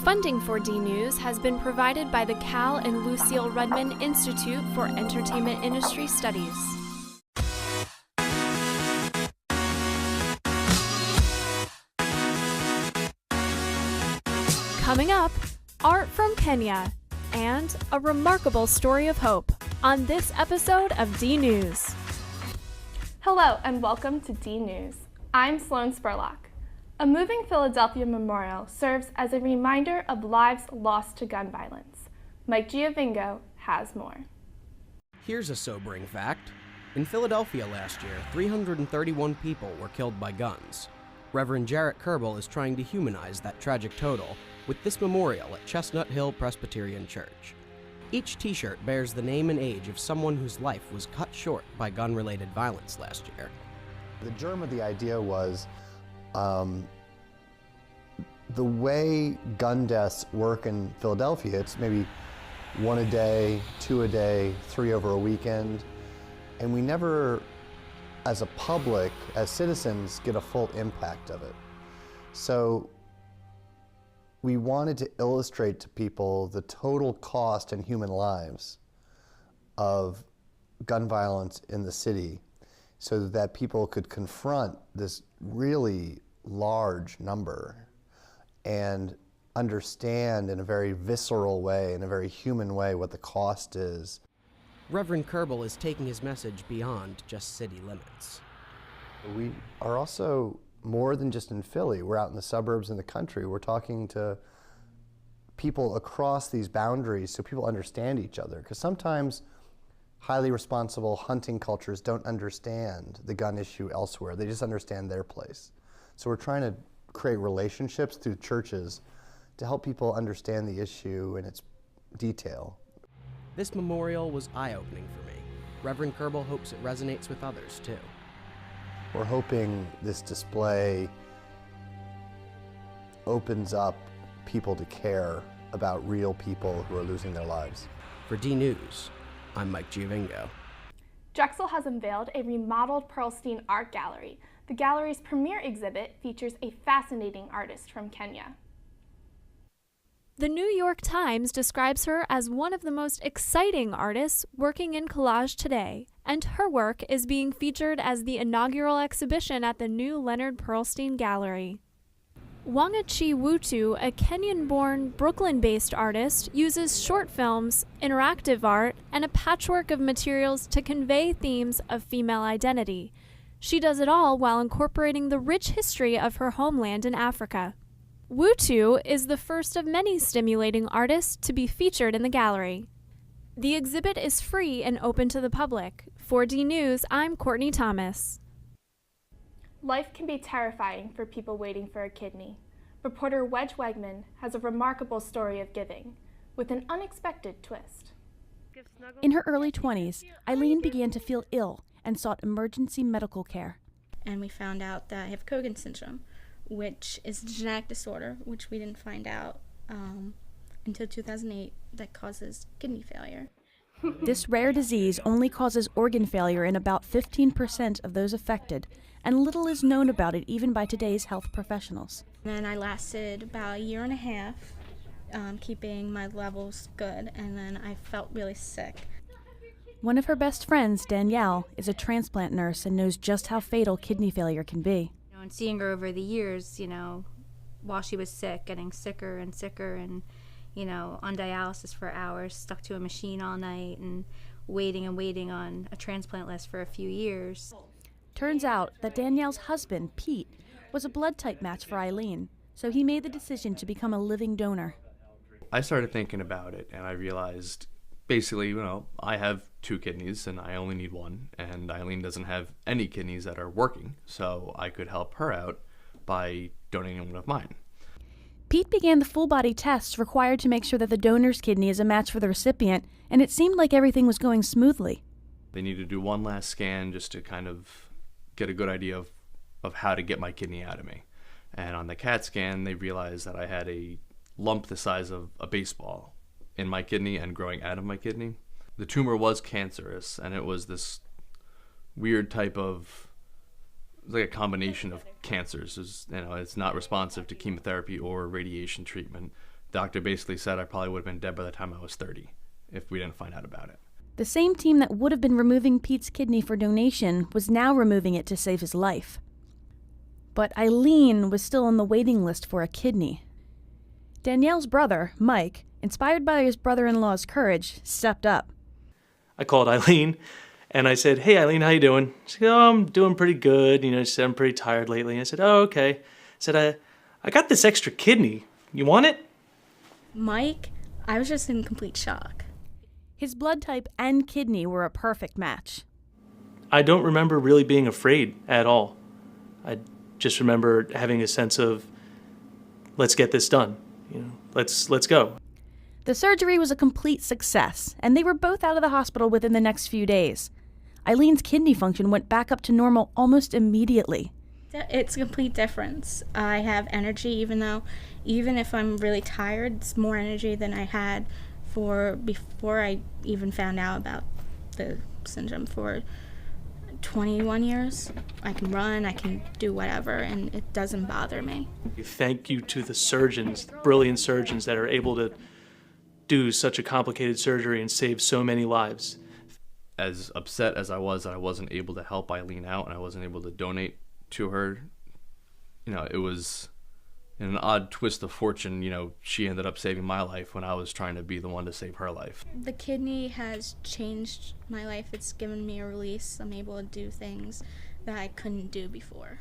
Funding for DNews has been provided by the Cal and Lucille Rudman Institute for Entertainment Industry Studies. Coming up, art from Kenya and a remarkable story of hope on this episode of DNews. Hello and welcome to DNews. I'm Sloan Spurlock. A moving Philadelphia memorial serves as a reminder of lives lost to gun violence. Mike Giovingo has more. Here's a sobering fact. In Philadelphia last year, 331 people were killed by guns. Reverend Jarrett Kerbel is trying to humanize that tragic total with this memorial at Chestnut Hill Presbyterian Church. Each t-shirt bears the name and age of someone whose life was cut short by gun-related violence last year. The germ of the idea was the way gun deaths work in Philadelphia. It's maybe 1 a day, 2 a day, 3 over a weekend, and we never, as a public, as citizens, get a full impact of it. So we wanted to illustrate to people the total cost in human lives of gun violence in the city so that people could confront this really large number and understand in a very visceral way, in a very human way, what the cost is. Reverend Kerbel is taking his message beyond just city limits. We are also more than just in Philly. We're out in the suburbs in the country. We're talking to people across these boundaries so people understand each other. Because sometimes highly responsible hunting cultures don't understand the gun issue elsewhere. They just understand their place. So we're trying to create relationships through churches to help people understand the issue in its detail. This memorial was eye-opening for me. Reverend Kerbel hopes it resonates with others, too. We're hoping this display opens up people to care about real people who are losing their lives. For DNews, I'm Mike Giovingo. Drexel has unveiled a remodeled Pearlstein Art Gallery. The gallery's premier exhibit features a fascinating artist from Kenya. The New York Times describes her as one of the most exciting artists working in collage today, and her work is being featured as the inaugural exhibition at the new Leonard Pearlstein Gallery. Wangachi Wutu, a Kenyan-born, Brooklyn-based artist, uses short films, interactive art, and a patchwork of materials to convey themes of female identity. She does it all while incorporating the rich history of her homeland in Africa. Wutu is the first of many stimulating artists to be featured in the gallery. The exhibit is free and open to the public. For DNews, I'm Courtney Thomas. Life can be terrifying for people waiting for a kidney. Reporter Wedge Wegman has a remarkable story of giving, with an unexpected twist. In her early 20s, Eileen began to feel ill and sought emergency medical care. And we found out that I have Cogan syndrome, which is a genetic disorder, which we didn't find out until 2008, that causes kidney failure. This rare disease only causes organ failure in about 15% of those affected, and little is known about it even by today's health professionals. And then I lasted about a year and a half, keeping my levels good, and then I felt really sick. One of her best friends, Danielle, is a transplant nurse and knows just how fatal kidney failure can be. And seeing her over the years, while she was sick, getting sicker and sicker, and, on dialysis for hours, stuck to a machine all night, and waiting on a transplant list for a few years. Turns out that Danielle's husband, Pete, was a blood type match for Eileen, so he made the decision to become a living donor. I started thinking about it, and I realized, basically, I have 2 kidneys and I only need 1, and Eileen doesn't have any kidneys that are working, so I could help her out by donating one of mine. Pete began the full-body tests required to make sure that the donor's kidney is a match for the recipient, and it seemed like everything was going smoothly. They need to do one last scan just to kind of get a good idea of how to get my kidney out of me. And on the CAT scan, they realized that I had a lump the size of a baseball in my kidney and growing out of my kidney. The tumor was cancerous, and it was this weird type of, like a combination of cancers. It's not responsive to chemotherapy or radiation treatment doctor basically said I probably would have been dead by the time I was 30 if we didn't find out about it. The same team that would have been removing Pete's kidney for donation was now removing it to save his life. But Eileen was still on the waiting list for a kidney. Danielle's brother, Mike, inspired by his brother-in-law's courage, stepped up. I called Eileen and I said, "Hey Eileen, how you doing?" She said, "Oh, I'm doing pretty good. She said, "I'm pretty tired lately." And I said, "Oh, okay." I said, I got this extra kidney. You want it?" Mike, I was just in complete shock. His blood type and kidney were a perfect match. I don't remember really being afraid at all. I just remember having a sense of, let's get this done. Let's go. The surgery was a complete success, and they were both out of the hospital within the next few days. Eileen's kidney function went back up to normal almost immediately. It's a complete difference. I have energy, even if I'm really tired, it's more energy than I had before I even found out about the syndrome. For 21 years, I can run, I can do whatever, and it doesn't bother me. Thank you to the surgeons, brilliant surgeons that are able to do such a complicated surgery and save so many lives. As upset as I was that I wasn't able to help Eileen out and I wasn't able to donate to her, it was in an odd twist of fortune, she ended up saving my life when I was trying to be the one to save her life. The kidney has changed my life. It's given me a release. I'm able to do things that I couldn't do before.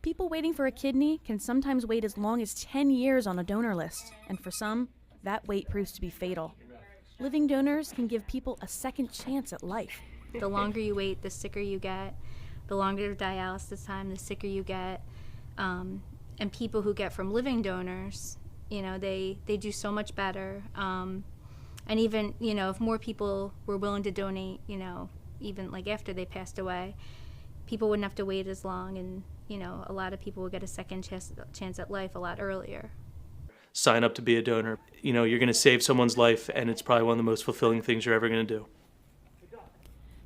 People waiting for a kidney can sometimes wait as long as 10 years on a donor list, and for some, that wait proves to be fatal. Living donors can give people a second chance at life. The longer you wait, the sicker you get. The longer dialysis time, the sicker you get. And people who get from living donors, they do so much better. And even, if more people were willing to donate, even like after they passed away, people wouldn't have to wait as long, and, a lot of people would get a second chance at life a lot earlier. Sign up to be a donor. You're going to save someone's life, and it's probably one of the most fulfilling things you're ever going to do.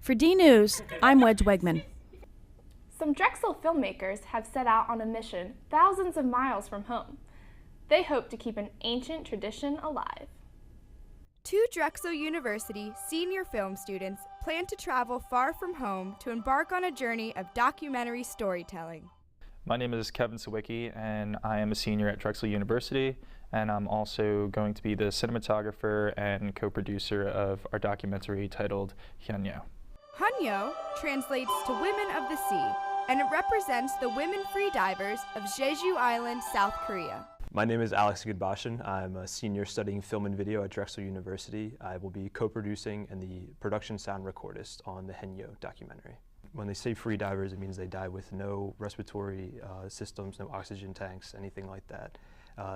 For DNews, I'm Wedge Wegman. Some Drexel filmmakers have set out on a mission thousands of miles from home. They hope to keep an ancient tradition alive. Two Drexel University senior film students plan to travel far from home to embark on a journey of documentary storytelling. My name is Kevin Sawicki, and I am a senior at Drexel University, and I'm also going to be the cinematographer and co-producer of our documentary titled Hyunyo. Hyunyo translates to Women of the Sea, and it represents the women freedivers of Jeju Island, South Korea. My name is Alex Goodbashian. I'm a senior studying film and video at Drexel University. I will be co-producing and the production sound recordist on the Hyunyo documentary. When they say free divers, it means they dive with no respiratory systems, no oxygen tanks, anything like that.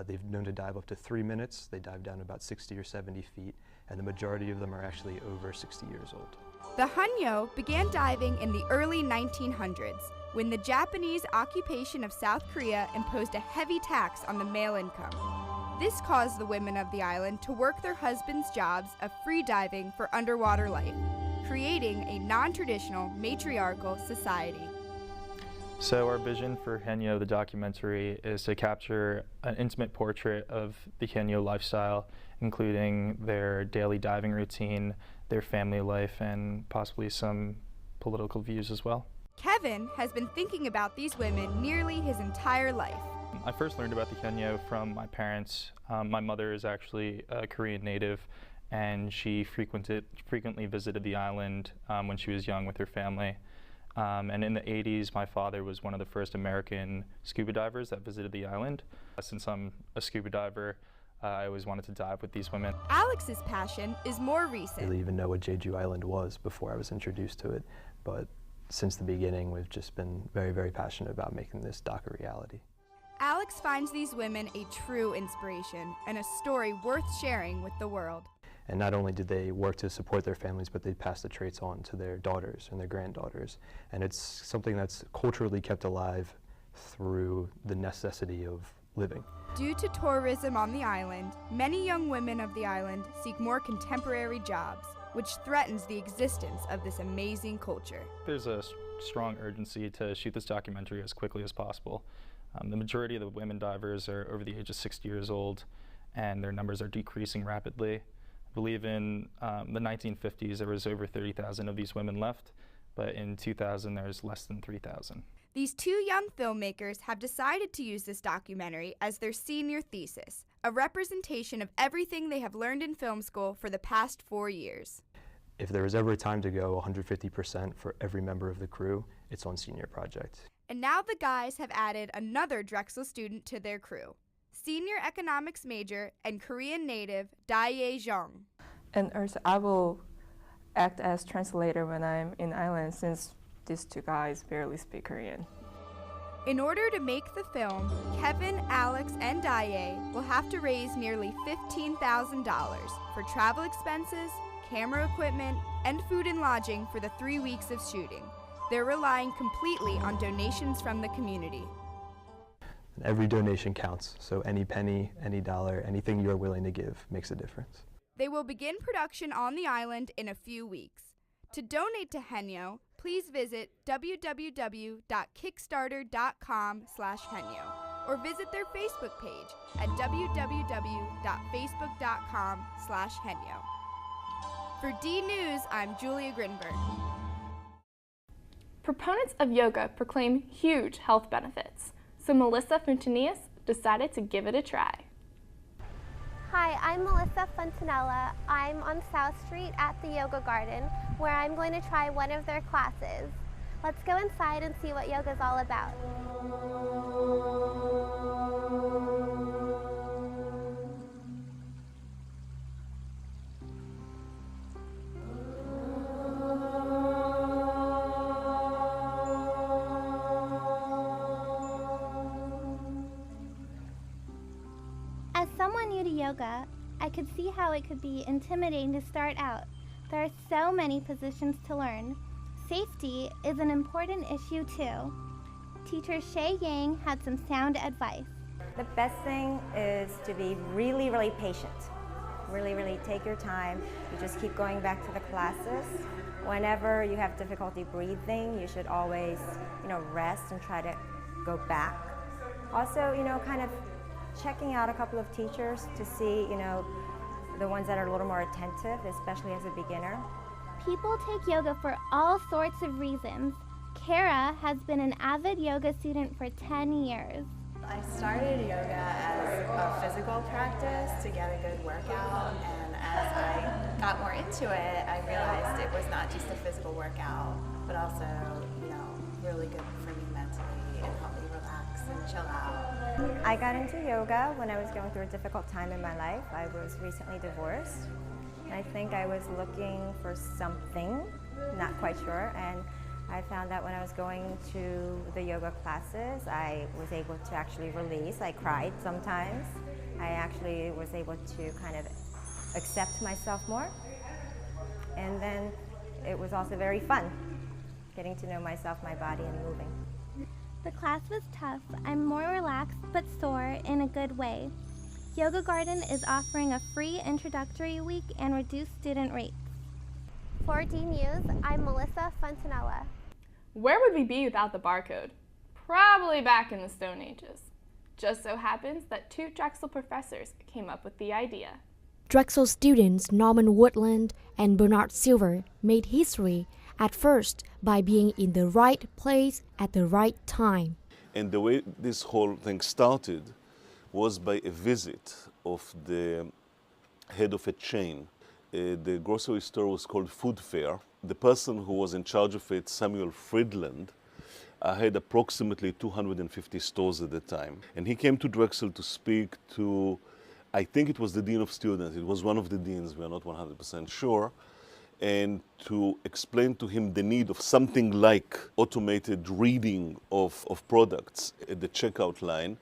They've known to dive up to 3 minutes. They dive down about 60 or 70 feet, and the majority of them are actually over 60 years old. The Hyunyo began diving in the early 1900s, when the Japanese occupation of South Korea imposed a heavy tax on the male income. This caused the women of the island to work their husbands' jobs of free diving for underwater life, creating a non-traditional matriarchal society. So our vision for Hyunyo, the documentary, is to capture an intimate portrait of the Hyunyo lifestyle, including their daily diving routine, their family life, and possibly some political views as well. Kevin has been thinking about these women nearly his entire life. I first learned about the Hyunyo from my parents. My mother is actually a Korean native, and she frequently visited the island when she was young with her family. And in the 80s, my father was one of the first American scuba divers that visited the island. Since I'm a scuba diver, I always wanted to dive with these women. Alex's passion is more I recent. didn't even know what Jeju Island was before I was introduced to it, but since the beginning, we've just been very, very passionate about making this doc a reality. Alex finds these women a true inspiration and a story worth sharing with the world. And not only did they work to support their families, but they passed the traits on to their daughters and their granddaughters. And it's something that's culturally kept alive through the necessity of living. Due to tourism on the island, many young women of the island seek more contemporary jobs, which threatens the existence of this amazing culture. There's a strong urgency to shoot this documentary as quickly as possible. The majority of the women divers are over the age of 60 years old, and their numbers are decreasing rapidly. I believe in the 1950s there was over 30,000 of these women left, but in 2000 there's less than 3,000. These two young filmmakers have decided to use this documentary as their senior thesis, a representation of everything they have learned in film school for the past 4 years. If there was ever a time to go 150% for every member of the crew, it's on Senior Project. And now the guys have added another Drexel student to their crew, senior economics major and Korean native Dae Jung. And also I will act as translator when I'm in Ireland, since these two guys barely speak Korean. In order to make the film, Kevin, Alex, and Dae will have to raise nearly $15,000 for travel expenses, camera equipment, and food and lodging for the 3 weeks of shooting. They're relying completely on donations from the community. Every donation counts, so any penny, any dollar, anything you're willing to give makes a difference. They will begin production on the island in a few weeks. To donate to Henyo, please visit www.kickstarter.com/Henyo or visit their Facebook page at www.facebook.com/Henyo. For DNews, I'm Julia Grinberg. Proponents of yoga proclaim huge health benefits, so Melissa Fontanillas decided to give it a try. Hi, I'm Melissa Fontanella. I'm on South Street at the Yoga Garden, where I'm going to try one of their classes. Let's go inside and see what yoga is all about. As someone new to yoga, I could see how it could be intimidating to start out. There are so many positions to learn. Safety is an important issue too. Teacher Shay Yang had some sound advice. The best thing is to be really, really patient. Really take your time. You just keep going back to the classes. Whenever you have difficulty breathing, you should always, rest and try to go back. Also, kind of checking out a couple of teachers to see, the ones that are a little more attentive, especially as a beginner. People take yoga for all sorts of reasons. Kara has been an avid yoga student for 10 years. I started yoga as a physical practice to get a good workout, and as I got more into it, I realized it was not just a physical workout, but also, really good for me mentally and helped me relax and chill out. I got into yoga when I was going through a difficult time in my life. I was recently divorced. I think I was looking for something, not quite sure, and I found that when I was going to the yoga classes, I was able to actually release. I cried sometimes. I actually was able to kind of accept myself more. And then it was also very fun, getting to know myself, my body, and moving. The class was tough. I'm more relaxed but sore in a good way. Yoga Garden is offering a free introductory week and reduced student rates. For DNews, I'm Melissa Fontanella. Where would we be without the barcode? Probably back in the Stone Ages. Just so happens that two Drexel professors came up with the idea. Drexel students Norman Woodland and Bernard Silver made history at first by being in the right place at the right time. And the way this whole thing started was by a visit of the head of a chain. The grocery store was called Food Fair. The person who was in charge of it, Samuel Friedland, had approximately 250 stores at the time. And he came to Drexel to speak to, I think it was the Dean of Students. It was one of the deans, we are not 100% sure. And to explain to him the need of something like automated reading of products at the checkout line.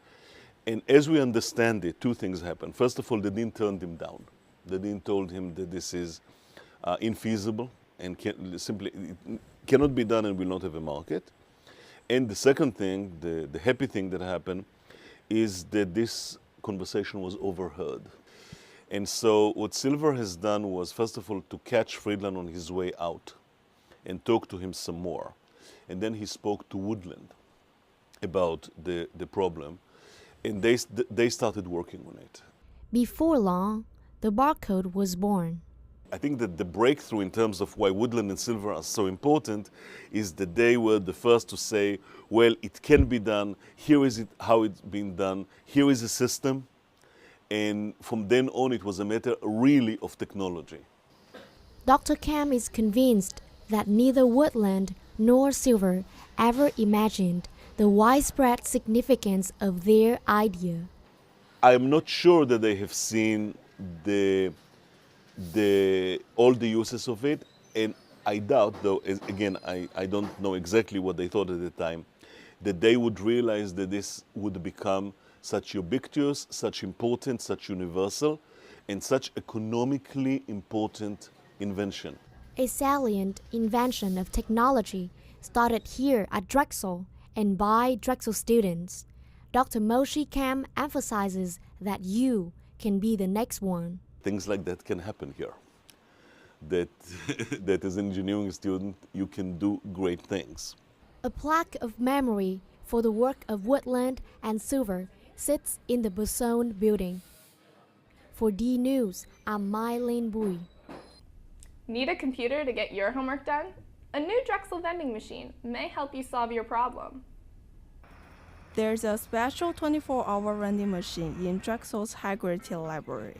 And as we understand it, two things happened. First of all, the dean turned him down. The dean told him that this is infeasible and simply cannot be done and will not have a market. And the second thing, the happy thing that happened, is that this conversation was overheard. And so what Silver has done was, first of all, to catch Friedland on his way out and talk to him some more. And then he spoke to Woodland about the problem, and they started working on it. Before long, the barcode was born. I think that the breakthrough in terms of why woodland and silver are so important is that they were the first to say, well, it can be done, here is it, how it's been done, here is a system, and from then on it was a matter really of technology. Dr. Kam is convinced that neither woodland nor silver ever imagined the widespread significance of their idea. I am not sure that they have seen all the uses of it, and I doubt, though, again, I don't know exactly what they thought at the time, that they would realize that this would become such ubiquitous, such important, such universal, and such economically important invention. A salient invention of technology started here at Drexel and by Drexel students. Dr. Moshe Kam emphasizes that you can be the next one. Things like that can happen here. That as an engineering student, you can do great things. A plaque of memory for the work of woodland and silver sits in the Boson building. For DNews, I'm Mylene Bui. Need a computer to get your homework done? A new Drexel vending machine may help you solve your problem. There's a special 24-hour vending machine in Drexel's high-grade library.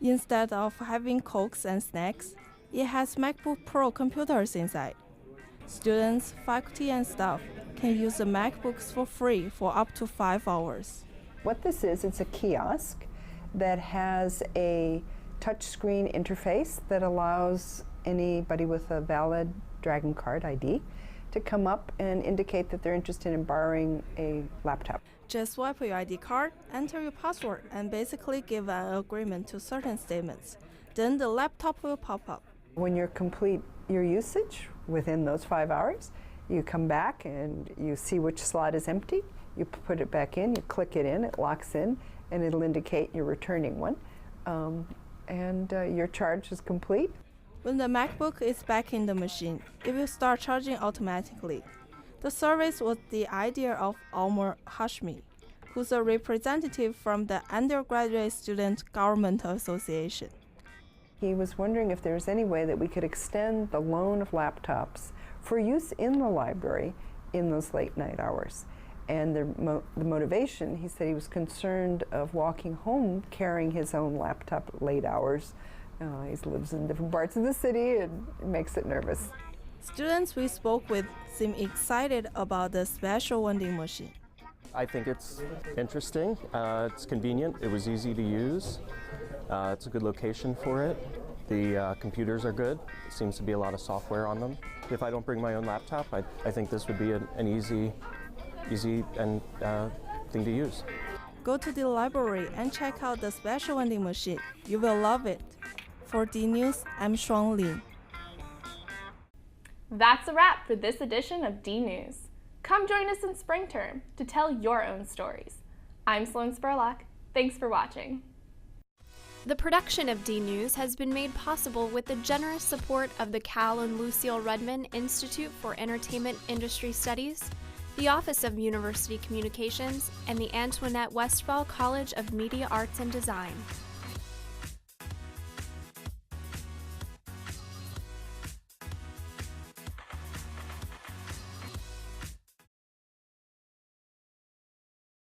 Instead of having Cokes and snacks, it has MacBook Pro computers inside. Students, faculty, and staff can use the MacBooks for free for up to 5 hours. What this is, it's a kiosk that has a touchscreen interface that allows anybody with a valid Dragon Card ID to come up and indicate that they're interested in borrowing a laptop. Just swipe your ID card, enter your password, and basically give an agreement to certain statements. Then the laptop will pop up. When you complete your usage within those 5 hours, you come back and you see which slot is empty. You put it back in, you click it in, it locks in, and it'll indicate you're returning one. Your charge is complete. When the MacBook is back in the machine, it will start charging automatically. The service was the idea of Omar Hashmi, who's a representative from the Undergraduate Student Government Association. He was wondering if there's any way that we could extend the loan of laptops for use in the library in those late night hours. And the motivation, he said he was concerned of walking home carrying his own laptop at late hours. He lives in different parts of the city and it makes it nervous. Students we spoke with seem excited about the special vending machine. I think it's interesting, it's convenient, it was easy to use, it's a good location for it. The computers are good, there seems to be a lot of software on them. If I don't bring my own laptop, I think this would be an easy and thing to use. Go to the library and check out the special vending machine. You will love it. For DNews, I'm Shuang Lin. That's a wrap for this edition of DNews. Come join us in spring term to tell your own stories. I'm Sloan Spurlock. Thanks for watching. The production of DNews has been made possible with the generous support of the Cal and Lucille Redmond Institute for Entertainment Industry Studies, the Office of University Communications, and the Antoinette Westphal College of Media Arts and Design.